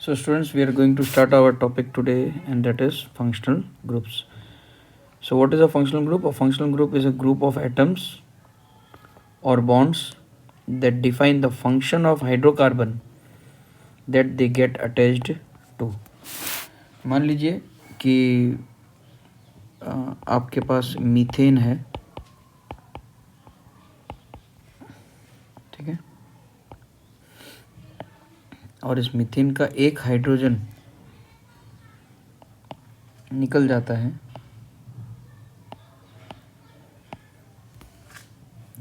So students, we are going to start our topic today, and that is functional groups. So what is a functional group? A functional group is a group of atoms or bonds that define the function of hydrocarbon that they get attached to. मान लीजिए कि आपके पास methane है, ठीक है, और इस methane का एक हाइड्रोजन निकल जाता है।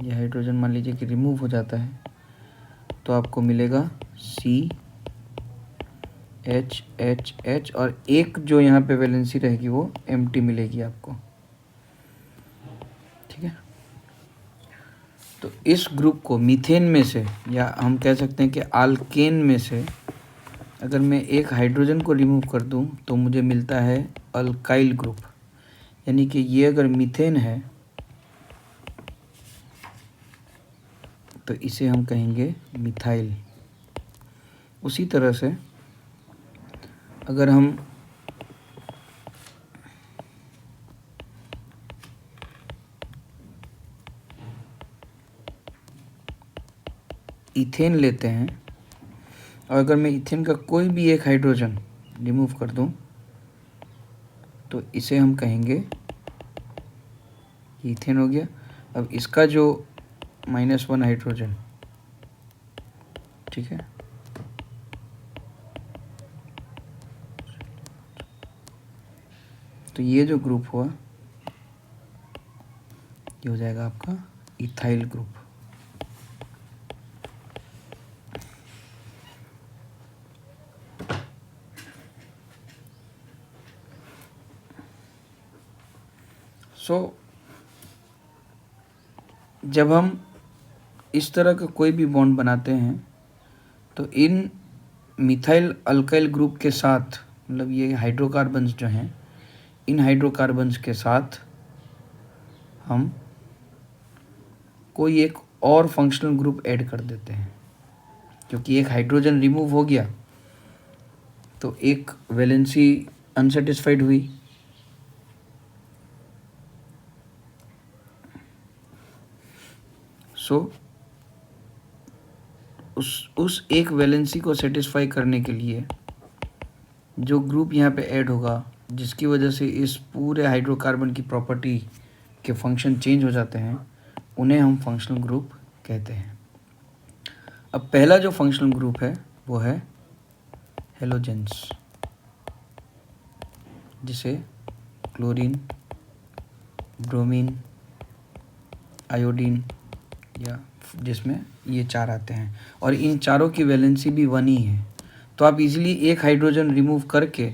ये हाइड्रोजन मान लीजिए कि रिमूव हो जाता है, तो आपको मिलेगा CH और एक जो यहाँ पे वैलेंसी रहेगी वो एम्प्टी मिलेगी आपको, ठीक है। तो इस ग्रुप को मीथेन में से, या हम कह सकते हैं कि आल्केन में से, अगर मैं एक हाइड्रोजन को रिमूव कर दूं तो मुझे मिलता है अल्काइल ग्रुप। यानी कि ये अगर मीथेन है तो इसे हम कहेंगे मिथाइल। उसी तरह से अगर हम इथेन लेते हैं और अगर मैं इथेन का कोई भी एक हाइड्रोजन रिमूव कर दूं तो इसे हम कहेंगे इथेन हो गया। अब इसका जो -1 हाइड्रोजन, ठीक है, तो ये जो ग्रुप हुआ ये हो जाएगा आपका इथाइल ग्रुप। जब हम इस तरह का कोई भी बॉन्ड बनाते हैं तो इन मिथाइल अल्काइल ग्रुप के साथ, मतलब ये हाइड्रोकार्बन्स जो हैं, इन हाइड्रोकार्बन्स के साथ हम कोई एक और फंक्शनल ग्रुप ऐड कर देते हैं। क्योंकि एक हाइड्रोजन रिमूव हो गया तो एक वैलेंसी अनसेटिस्फाइड हुई, उस एक वैलेंसी को सेटिस्फाई करने के लिए जो ग्रुप यहाँ पे ऐड होगा, जिसकी वजह से इस पूरे हाइड्रोकार्बन की प्रॉपर्टी के फंक्शन चेंज हो जाते हैं, उन्हें हम फंक्शनल ग्रुप कहते हैं। अब पहला जो फंक्शनल ग्रुप है वो है हेलोजेंस, जिसे क्लोरीन, ब्रोमीन, आयोडीन, या जिसमें ये चार आते हैं, और इन चारों की वैलेंसी भी 1 ही है। तो आप इजीली एक हाइड्रोजन रिमूव करके,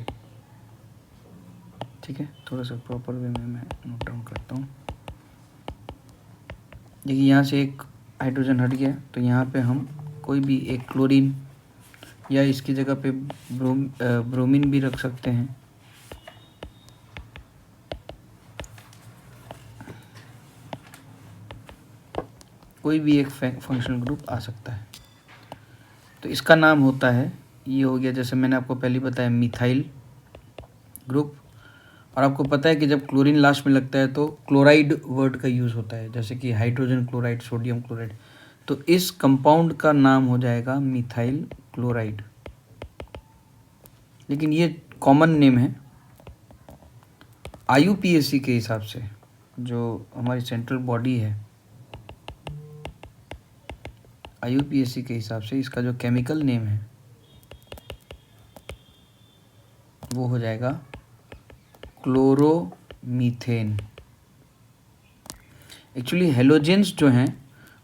ठीक है, थोड़ा सा प्रॉपर वे में मैं नोट डाउन करता हूँ। देखिए यहाँ से एक हाइड्रोजन हट गया तो यहाँ पे हम कोई भी एक क्लोरीन या इसकी जगह पे ब्रोमीन भी रख सकते हैं। कोई भी एक फंक्शनल ग्रुप आ सकता है। तो इसका नाम होता है, ये हो गया जैसे मैंने आपको पहले बताया, मिथाइल ग्रुप। और आपको पता है कि जब क्लोरीन लास्ट में लगता है तो क्लोराइड वर्ड का यूज़ होता है, जैसे कि हाइड्रोजन क्लोराइड, सोडियम क्लोराइड। तो इस कंपाउंड का नाम हो जाएगा मिथाइल क्लोराइड। लेकिन ये कॉमन नेम है। IUPAC के हिसाब से, जो हमारी सेंट्रल बॉडी है, IUPAC के हिसाब से इसका जो केमिकल नेम है वो हो जाएगा क्लोरोमीथेन। एक्चुअली हेलोजेंस जो हैं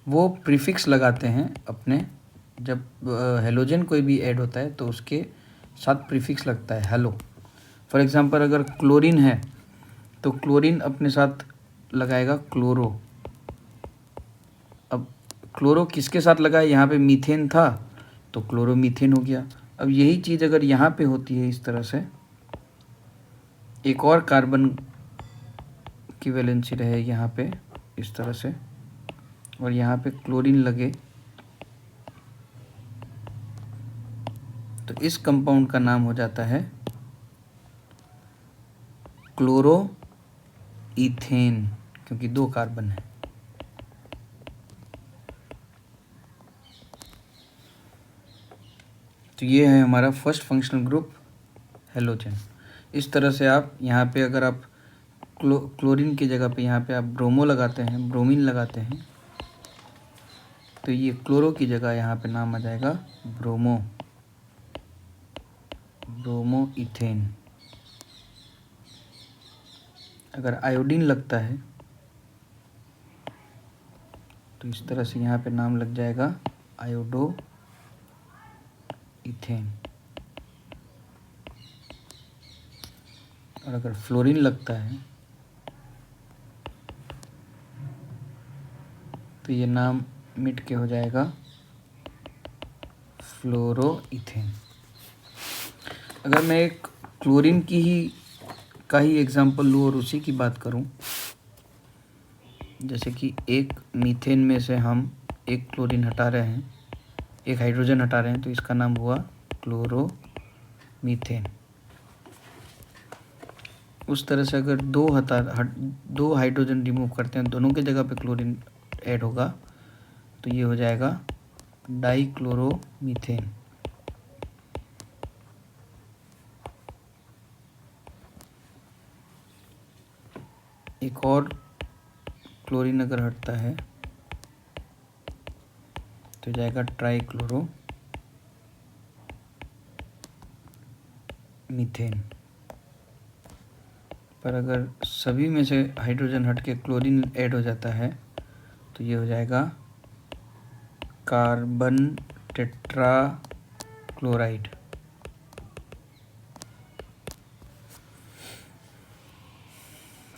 वो प्रीफिक्स लगाते हैं अपने, जब हेलोजन कोई भी ऐड होता है तो उसके साथ प्रीफिक्स लगता है हेलो। फॉर एग्जांपल अगर क्लोरीन है तो क्लोरीन अपने साथ लगाएगा क्लोरो। अब क्लोरो किसके साथ लगा है, यहाँ पे मीथेन था तो क्लोरोमीथेन हो गया। अब यही चीज़ अगर यहाँ पे होती है इस तरह से, एक और कार्बन की वैलेंसी रहे यहाँ पे इस तरह से, और यहाँ पे क्लोरीन लगे, तो तो इस कंपाउंड का नाम हो जाता है क्लोरो इथेन, क्योंकि 2 कार्बन है। तो ये है हमारा फर्स्ट फंक्शनल ग्रुप हेलोजन। इस तरह से आप यहाँ पे अगर आप क्लोरीन की जगह पे यहाँ पे आप ब्रोमो लगाते हैं, ब्रोमीन लगाते हैं, तो ये क्लोरो की जगह यहाँ पे नाम आ जाएगा ब्रोमो इथेन। अगर आयोडीन लगता है तो इस तरह से यहाँ पे नाम लग जाएगा आयोडो इथेन। और अगर फ्लोरीन लगता है तो ये नाम मिट के हो जाएगा फ्लोरोइथेन। अगर मैं एक क्लोरीन का ही एग्जांपल लूँ और उसी की बात करूँ, जैसे कि एक मीथेन में से हम एक क्लोरीन हटा रहे हैं, एक हाइड्रोजन हटा रहे हैं, तो इसका नाम हुआ क्लोरोमीथेन। उस तरह से अगर दो हाइड्रोजन रिमूव करते हैं, दोनों की जगह पे क्लोरीन ऐड होगा, तो ये हो जाएगा डाइक्लोरोमीथेन। एक और क्लोरीन अगर हटता है तो जाएगा ट्राइक्लोरोमीथेन। पर अगर सभी में से हाइड्रोजन हट के क्लोरीन ऐड हो जाता है तो ये हो जाएगा कार्बन टेट्राक्लोराइड।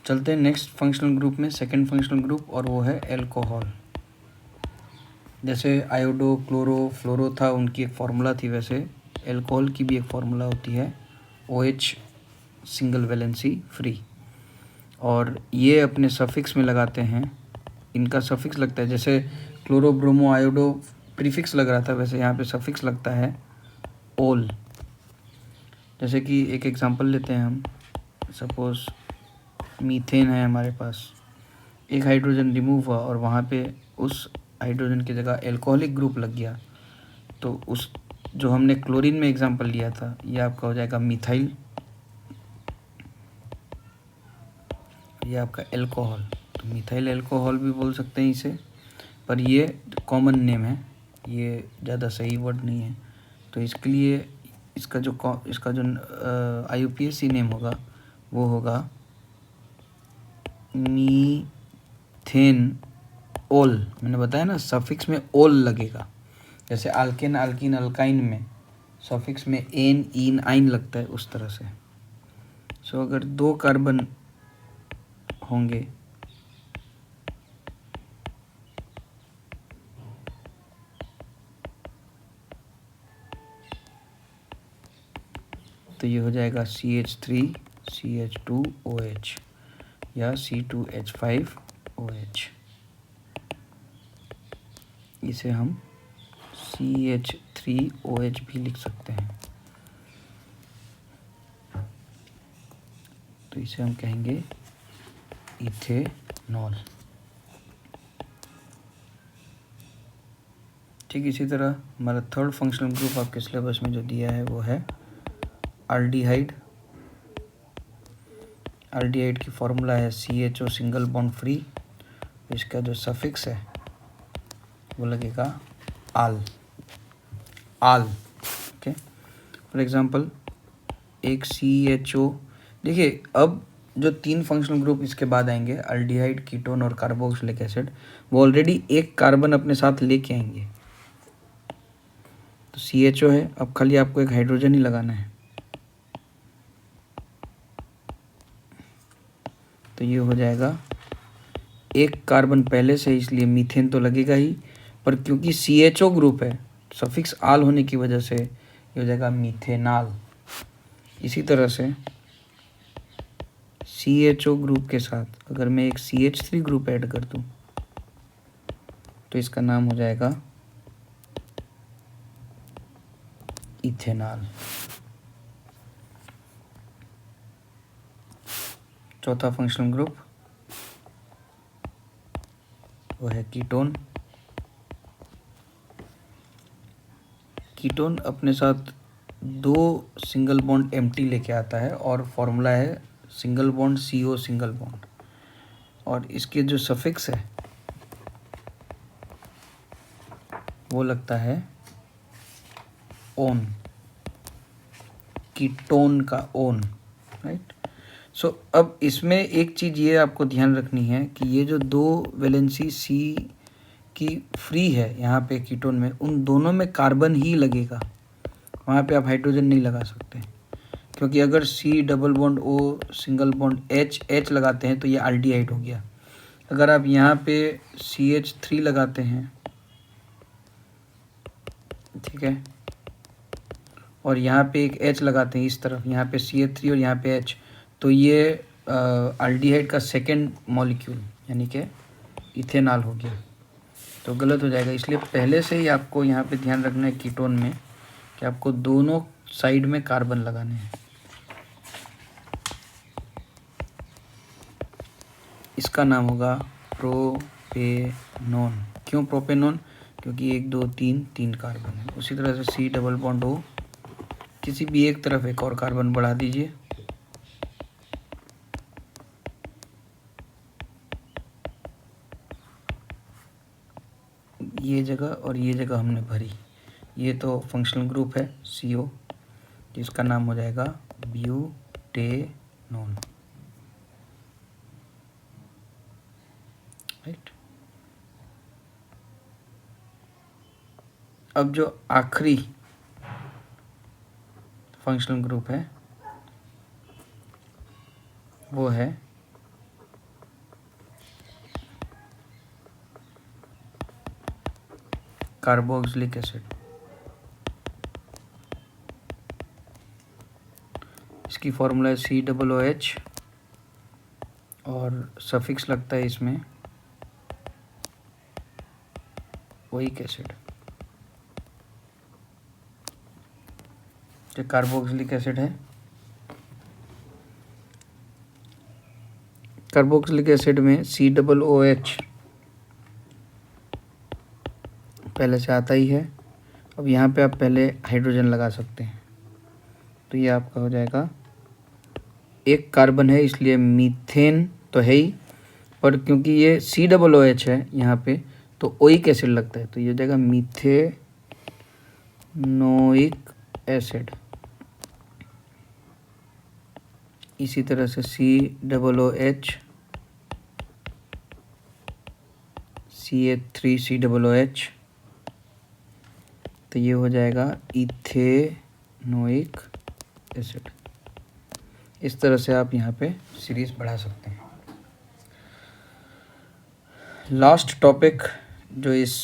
चलते हैं नेक्स्ट फंक्शनल ग्रुप में, सेकंड फंक्शनल ग्रुप, और वो है एल्कोहल। जैसे आयोडो, क्लोरो, फ्लोरो था, उनकी एक फार्मूला थी, वैसे एल्कोहल की भी एक फार्मूला होती है OH सिंगल वैलेंसी फ्री। और ये अपने सफिक्स में लगाते हैं, इनका सफिक्स लगता है, जैसे क्लोरो, ब्रोमो, आयोडो प्रीफिक्स लग रहा था, वैसे यहाँ पे सफिक्स लगता है ओल। जैसे कि एक एग्जांपल लेते हैं हम, सपोज मीथेन है हमारे पास, एक हाइड्रोजन रिमूव हुआ और वहाँ पे उस हाइड्रोजन की जगह एल्कोहलिक ग्रुप लग गया, तो उस जो हमने क्लोरीन में एग्जांपल लिया था, ये आपका हो जाएगा मिथाइल, ये आपका एल्कोहल। तो मिथाइल एल्कोहल भी बोल सकते हैं इसे, पर ये कॉमन नेम है, ये ज़्यादा सही वर्ड नहीं है। तो इसके लिए इसका जो IUPAC नेम होगा वो होगा मीथेन ओल। मैंने बताया ना, सफिक्स में ओल लगेगा, जैसे आल्केन, आल्कीन, अल्काइन में सफिक्स में एन, इन, आइन लगता है, उस तरह से। सो अगर 2 कार्बन होंगे तो ये हो जाएगा CH3 CH2OH या C2H5OH। इसे हम CH3OH भी लिख सकते हैं, तो इसे हम कहेंगे इथेनॉल। ठीक इसी तरह हमारा थर्ड फंक्शनल ग्रुप आपके सिलेबस में जो दिया है वो है आल्डिहाइड। आल्डिहाइड की फॉर्मूला है CHO सिंगल बॉन्ड फ्री, इसका जो सफिक्स है वो लगेगा आल। ओके, फॉर एग्जांपल एक CHO, देखिए अब जो 3 फंक्शनल ग्रुप इसके बाद आएंगे, अल्डिहाइड, कीटोन और कार्बोक्सिलिक एसिड, वो ऑलरेडी एक कार्बन अपने साथ लेके आएंगे। तो CHO है, अब खाली आपको एक हाइड्रोजन ही लगाना है, तो ये हो जाएगा एक कार्बन पहले से, इसलिए मीथेन तो लगेगा ही, पर क्योंकि CHO ग्रुप है, सफिक्स आल होने की वजह से ये हो जाएगा मीथेनाल। इसी तरह से CHO ग्रुप के साथ अगर मैं एक CH3 ग्रुप ऐड कर दूं तो इसका नाम हो जाएगा इथेनॉल। चौथा फंक्शनल ग्रुप वो है कीटोन। कीटोन अपने साथ 2 सिंगल बॉन्ड एम्प्टी लेके आता है और फॉर्मूला है single bond CO single bond, और इसके जो सफिक्स है वो लगता है ओन, कीटोन का ओन, राइट। सो अब इसमें एक चीज़ ये आपको ध्यान रखनी है कि ये जो 2 वैलेंसी C की फ्री है यहाँ पे कीटोन में, उन दोनों में कार्बन ही लगेगा, वहाँ पे आप हाइड्रोजन नहीं लगा सकते, क्योंकि अगर C double bond O single bond H लगाते हैं तो ये एल्डिहाइड हो गया। अगर आप यहाँ पे CH3 लगाते हैं, ठीक है, और यहाँ पे एक H लगाते हैं इस तरफ, यहाँ पे CH3 और यहाँ पे H, तो ये एल्डिहाइड का सेकेंड मॉलिक्यूल यानी कि इथेनॉल हो गया, तो गलत हो जाएगा। इसलिए पहले से ही आपको यहाँ पे ध्यान रखना है कीटोन में कि आपको दोनों साइड में कार्बन लगाने हैं। इसका नाम होगा प्रोपेनॉन। क्यों प्रोपेनॉन? क्योंकि 1 2 3 कार्बन है। उसी तरह से C डबल बॉन्ड O, किसी भी एक तरफ एक और कार्बन बढ़ा दीजिए, ये जगह और ये जगह हमने भरी। ये तो फंक्शनल ग्रुप है CO, जिसका नाम हो जाएगा ब्यूटेनॉन, राइट। अब जो आखिरी फंक्शनल ग्रुप है वो है कार्बोक्सिलिक एसिड। इसकी फॉर्मूला है COOH और सफिक्स लगता है इसमें ओइक एसिड। जो कार्बोक्सिलिक एसिड है, कार्बोक्सिलिक एसिड में COOH पहले से आता ही है। अब यहाँ पे आप पहले हाइड्रोजन लगा सकते हैं, तो ये आपका हो जाएगा, एक कार्बन है इसलिए मीथेन तो है ही, पर क्योंकि ये COOH है यहाँ पे तो ओइक एसिड लगता है, तो ये हो जाएगा मीथेनोइक एसिड। इसी तरह से COOH, CH3COOH, तो ये हो जाएगा इथेनोइक एसिड। इस तरह से आप यहाँ पे सीरीज बढ़ा सकते हैं। लास्ट टॉपिक जो इस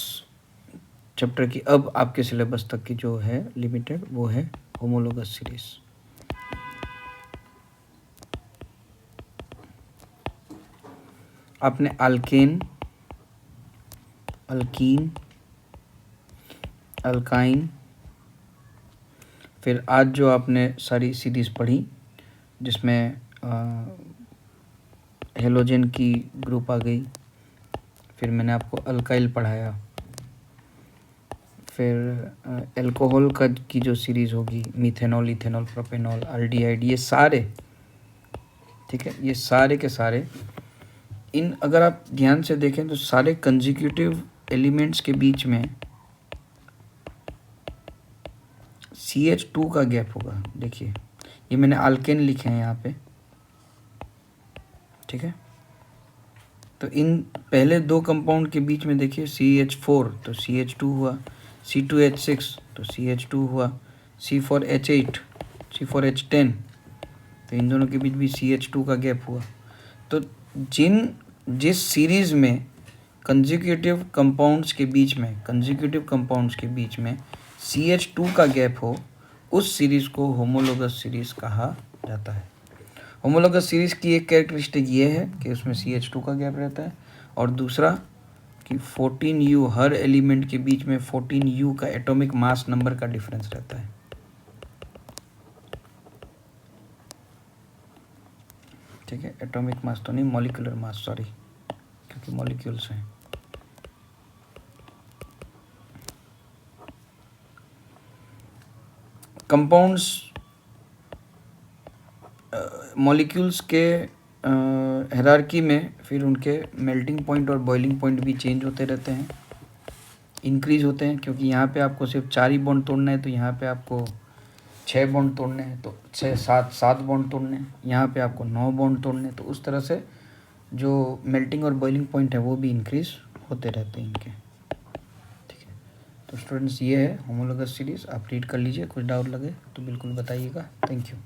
चैप्टर की अब आपके सिलेबस तक की जो है लिमिटेड, वो है होमोलोगस सीरीज। आपने अल्केन, अल्कीन, अल्काइन, फिर आज जो आपने सारी सीरीज पढ़ी जिसमें हेलोजन की ग्रुप आ गई, फिर मैंने आपको अल्काइल पढ़ाया, फिर एल्कोहल का की जो सीरीज़ होगी मीथेनॉल, इथेनॉल, प्रोपेनॉल, एल्डिहाइड, ये सारे, ठीक है, ये सारे के सारे इन अगर आप ध्यान से देखें तो सारे कंजिक्यूटिव एलिमेंट्स के बीच में CH2 का गैप होगा। देखिए ये मैंने अल्केन लिखे हैं यहाँ पे, ठीक है, तो इन पहले 2 कंपाउंड के बीच में देखिए CH4 तो CH2 हुआ, C2H6 तो CH2 हुआ, C4H8, C4H10, तो इन दोनों के बीच भी CH2 का गैप हुआ। तो जिस सीरीज़ में कंजिक्यूटिव कंपाउंड्स के बीच में CH2 का गैप हो, उस सीरीज़ को होमोलोगस सीरीज़ कहा जाता है। होमोलोगस सीरीज़ की एक कैरेक्टरिस्टिक ये है कि उसमें CH2 का गैप रहता है, और दूसरा कि 14U, हर एलिमेंट के बीच में 14U का एटॉमिक मास नंबर का डिफरेंस रहता है। ठीक है, एटॉमिक मास तो नहीं, मॉलिक्यूलर मास, सॉरी, क्योंकि मॉलिक्यूल्स हैं। कंपाउंड्स मॉलिक्यूल्स के हायरार्की में फिर उनके मेल्टिंग पॉइंट और बॉइलिंग पॉइंट भी चेंज होते रहते हैं, इंक्रीज होते हैं, क्योंकि यहाँ पे आपको सिर्फ 4 ही बॉन्ड तोड़ना है, तो यहाँ पे आपको 6 बॉन्ड तोड़ने हैं, तो 7 बॉन्ड तोड़ने हैं, यहाँ पे आपको 9 बॉन्ड तोड़ने हैं। तो उस तरह से जो मेल्टिंग और बॉइलिंग पॉइंट है वो भी इंक्रीज होते रहते हैं इनके। ठीक है, तो स्टूडेंट्स ये है होमोलोगस सीरीज़, आप रीड कर लीजिए, कुछ डाउट लगे तो बिल्कुल बताइएगा। Thank you.